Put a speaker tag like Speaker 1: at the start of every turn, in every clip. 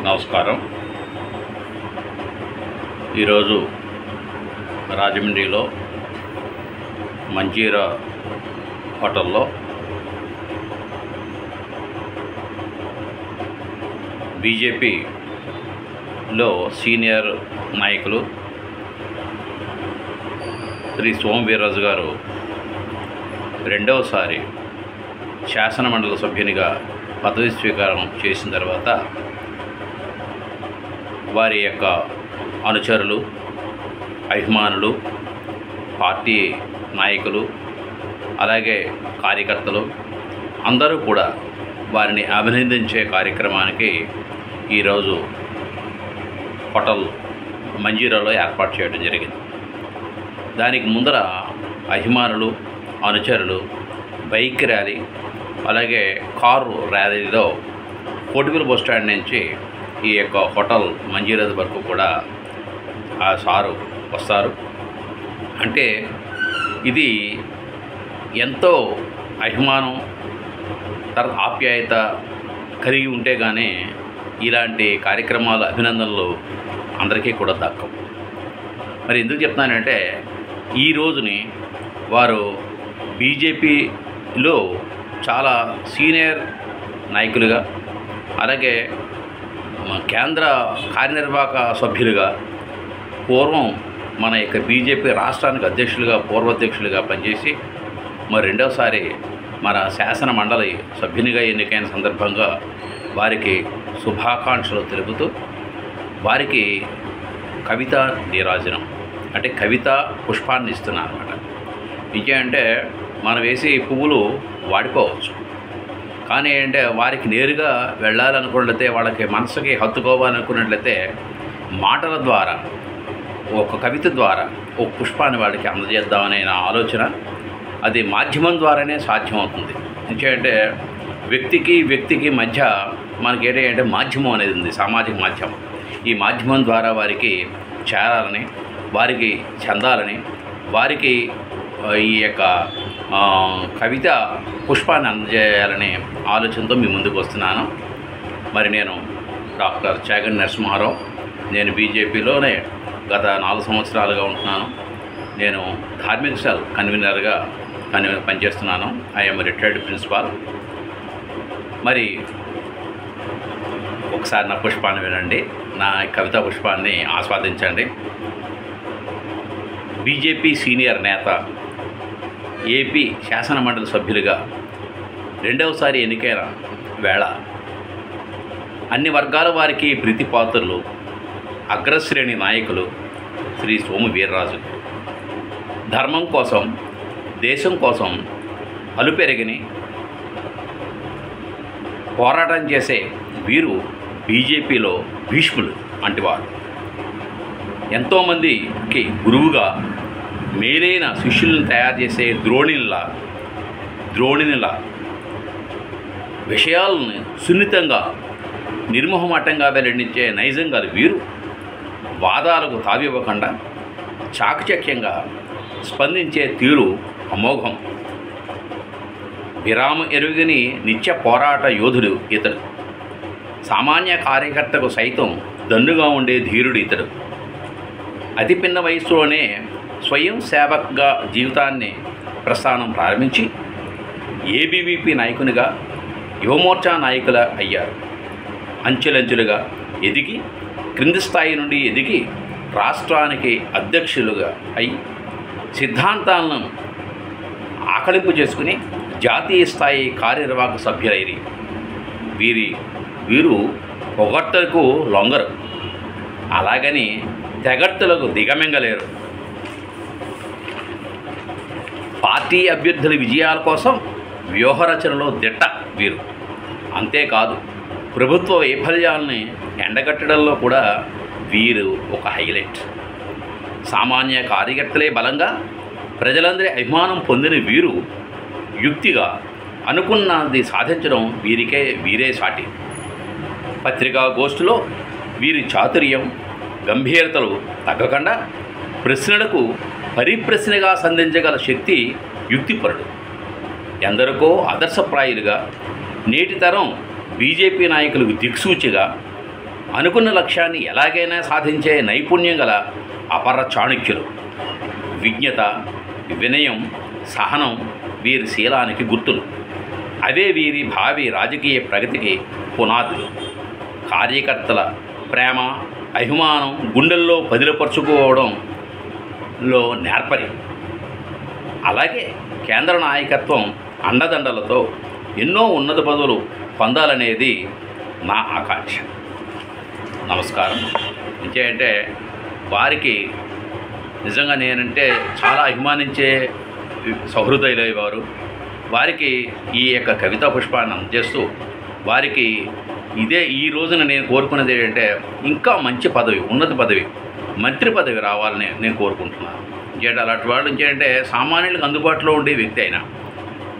Speaker 1: నమస్కారం. ఈరోజు రాజమండ్రిలో మంజీరా హోటల్లో బీజేపీలో సీనియర్ నాయకులు శ్రీ సోము వీర్రాజు గారు రెండవసారి శాసనమండలి సభ్యునిగా పదవి స్వీకారం చేసిన తర్వాత వారి యొక్క అనుచరులు, అభిమానులు, పార్టీ నాయకులు, అలాగే కార్యకర్తలు అందరూ కూడా వారిని అభినందించే కార్యక్రమానికి ఈరోజు హోటల్ మంజీరాలో ఏర్పాటు చేయడం జరిగింది. దానికి ముందర అభిమానులు, అనుచరులు బైక్ ర్యాలీ, అలాగే కారు ర్యాలీలో కోటిపల్లి బస్ స్టాండ్ నుంచి ఈ యొక్క హోటల్ మంజీరా వరకు కూడా ఆ సారు వస్తారు. అంటే ఇది ఎంతో అభిమానం, ఆప్యాయత కలిగి ఉంటే కానీ ఇలాంటి కార్యక్రమాలు, అభినందనలు అందరికీ కూడా దక్కవు. మరి ఎందుకు చెప్తున్నానంటే ఈ రోజుని వారు బీజేపీలో చాలా సీనియర్ నాయకులుగా, అలాగే కేంద్ర కార్యనిర్వాహక సభ్యులుగా, పూర్వం మన యొక్క బీజేపీ రాష్ట్రానికి అధ్యక్షులుగా, పూర్వాధ్యక్షులుగా పనిచేసి మరి రెండవసారి మన శాసన మండలి సభ్యునిగా ఎన్నికైన సందర్భంగా వారికి శుభాకాంక్షలు తెలుపుతూ వారికి కవిత నీరాజనం అంటే కవిత పుష్పాన్ని ఇస్తున్నాను అన్నమాట. ఇంకేంటే మనం వేసి పువ్వులు వాడిపోవచ్చు, కానీ అంటే వారికి నేరుగా వెళ్ళాలనుకున్నట్లయితే, వాళ్ళకి మనసుకి హత్తుకోవాలనుకున్నట్లయితే మాటల ద్వారా, ఒక కవిత ద్వారా ఒక పుష్పాన్ని వాళ్ళకి అందజేద్దామనే నా ఆలోచన. అది మాధ్యమం ద్వారానే సాధ్యమవుతుంది. ఎందుకంటే వ్యక్తికి మధ్య మనకి ఏంటంటే మాధ్యమం అనేది ఉంది, సామాజిక మాధ్యమం. ఈ మాధ్యమం ద్వారా వారికి చేరాలని, వారికి చెందాలని, వారికి ఈ యొక్క కవిత పుష్పాన్ని అందజేయాలనే ఆలోచనతో మీ ముందుకు వస్తున్నాను. మరి నేను డాక్టర్ చాగంటి నరసింహారావు. నేను బీజేపీలోనే గత 4 సంవత్సరాలుగా ఉంటున్నాను. నేను ధార్మిక సెల్ కన్వీనర్గా పనిచేస్తున్నాను. I'm retired principal. మరి ఒకసారి నా పుష్పాన్ని వినండి, నా కవితా పుష్పాన్ని ఆస్వాదించండి. బీజేపీ సీనియర్ నేత, ఏపీ శాసనమండలి సభ్యులుగా రెండవసారి ఎన్నికైన వేళ అన్ని వర్గాల వారికి ప్రీతిపాత్రులు, అగ్రశ్రేణి నాయకులు శ్రీ సోము వీర్రాజు. ధర్మం కోసం, దేశం కోసం అలుపెరగని పోరాటం చేసే వీరు బీజేపీలో భీష్ములు వంటివారు. ఎంతోమందికి గురువుగా, మేలైన శిష్యులను తయారు చేసే ద్రోణినిలా విషయాలను సున్నితంగా, నిర్మోహమాటంగా వెల్లడించే నైజం గల వీరు వాదాలకు తావివ్వకుండా చాకచక్యంగా స్పందించే తీరు అమోఘం. విరామ ఎరుగని నిత్య పోరాట యోధుడు ఇతడు. సామాన్య కార్యకర్తకు సైతం దన్నుగా ఉండే ధీరుడు ఇతడు. అతి పిన్న వయసులోనే స్వయం సేవక్గా జీవితాన్ని ప్రస్థానం ప్రారంభించి ఏబీవీపీ నాయకునిగా, యువమోర్చా నాయకుల అయ్యారు. అంచెలంచెలుగా ఎదిగి, క్రింది స్థాయి నుండి ఎదిగి రాష్ట్రానికి అధ్యక్షులుగా అయి సిద్ధాంతాలను ఆకలింపు చేసుకుని జాతీయ స్థాయి కార్యనిర్వాహక సభ్యులైరి. వీరు పొగడ్తలకు లొంగరు, అలాగని తెగడ్తలకు దిగమింగలేరు. పార్టీ అభ్యర్థుల విజయాల కోసం వ్యూహరచనలో దిట్ట వీరు. అంతేకాదు, ప్రభుత్వ వైఫల్యాలని ఎండగట్టడంలో కూడా వీరు ఒక హైలైట్. సామాన్య కార్యకర్తలే బలంగా ప్రజలందరి అభిమానం పొందిన వీరు యుక్తిగా అనుకున్నది సాధించడం వీరే సాటి. పత్రికా గోష్ఠిలో వీరి చాతుర్యం, గంభీరతలు తగ్గకుండా ప్రశ్నలకు పరిప్రశ్నగా సంధించగల శక్తి యుక్తిపరుడు. ఎందరికో ఆదర్శప్రాయులుగా, నేటి తరం బీజేపీ నాయకులకు దిక్సూచిగా అనుకున్న లక్ష్యాన్ని ఎలాగైనా సాధించే నైపుణ్యం గల అపర చాణుక్యులు. విజ్ఞత, వినయం, సహనం వీరి శీలానికి గుర్తులు. అవే వీరి భావి రాజకీయ ప్రగతికి పునాదులు. కార్యకర్తల ప్రేమ, అభిమానం గుండెల్లో పదిలపరుచుకోవడంలో నేర్పరి. అలాగే కేంద్ర నాయకత్వం అండదండలతో ఎన్నో ఉన్నత పదవులు పొందాలనేది నా ఆకాంక్ష. నమస్కారం. ఇంకేంటే వారికి నిజంగా నేనంటే చాలా అభిమానించే సహృదయులయ్యేవారు. వారికి ఈ యొక్క కవితా పుష్పాన్ని అందజేస్తూ వారికి ఈ రోజున నేను కోరుకున్నది ఏంటంటే ఇంకా మంచి పదవి, ఉన్నత పదవి, మంత్రి పదవి రావాలని నేను కోరుకుంటున్నాను. ఇంకేంటి అలాంటి వాళ్ళు ఇంకేంటే సామాన్యులకు అందుబాటులో ఉండే వ్యక్తి అయినా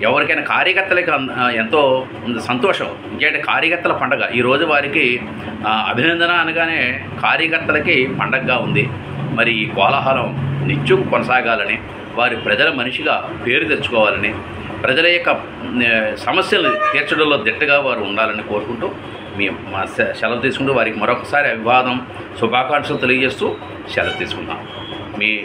Speaker 1: ఎవరికైనా కార్యకర్తలకి ఎంతో సంతోషం. ఇంకేంటే కార్యకర్తల పండగ ఈరోజు వారికి అభినందన అనగానే కార్యకర్తలకి పండగగా ఉంది. మరి ఈ కోలాహలం నిత్యం కొనసాగాలని, వారి ప్రజల మనిషిగా పేరు తెచ్చుకోవాలని, ప్రజల యొక్క సమస్యలు తీర్చడంలో దిట్టగా వారు ఉండాలని కోరుకుంటూ మా సెలవు తీసుకుంటూ వారికి మరొకసారి అభివాదం, శుభాకాంక్షలు తెలియజేస్తూ సెలవు తీసుకుందాం. మీ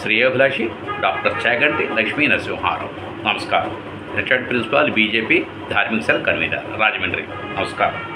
Speaker 1: శ్రేయోభిలాషి డాక్టర్ చాగంటి లక్ష్మీ నరసింహారావు. నమస్కారం. రిటైర్డ్ ప్రిన్సిపాల్, బీజేపీ ధార్మిక సెల్ కన్వీనర్, రాజమండ్రి. నమస్కారం.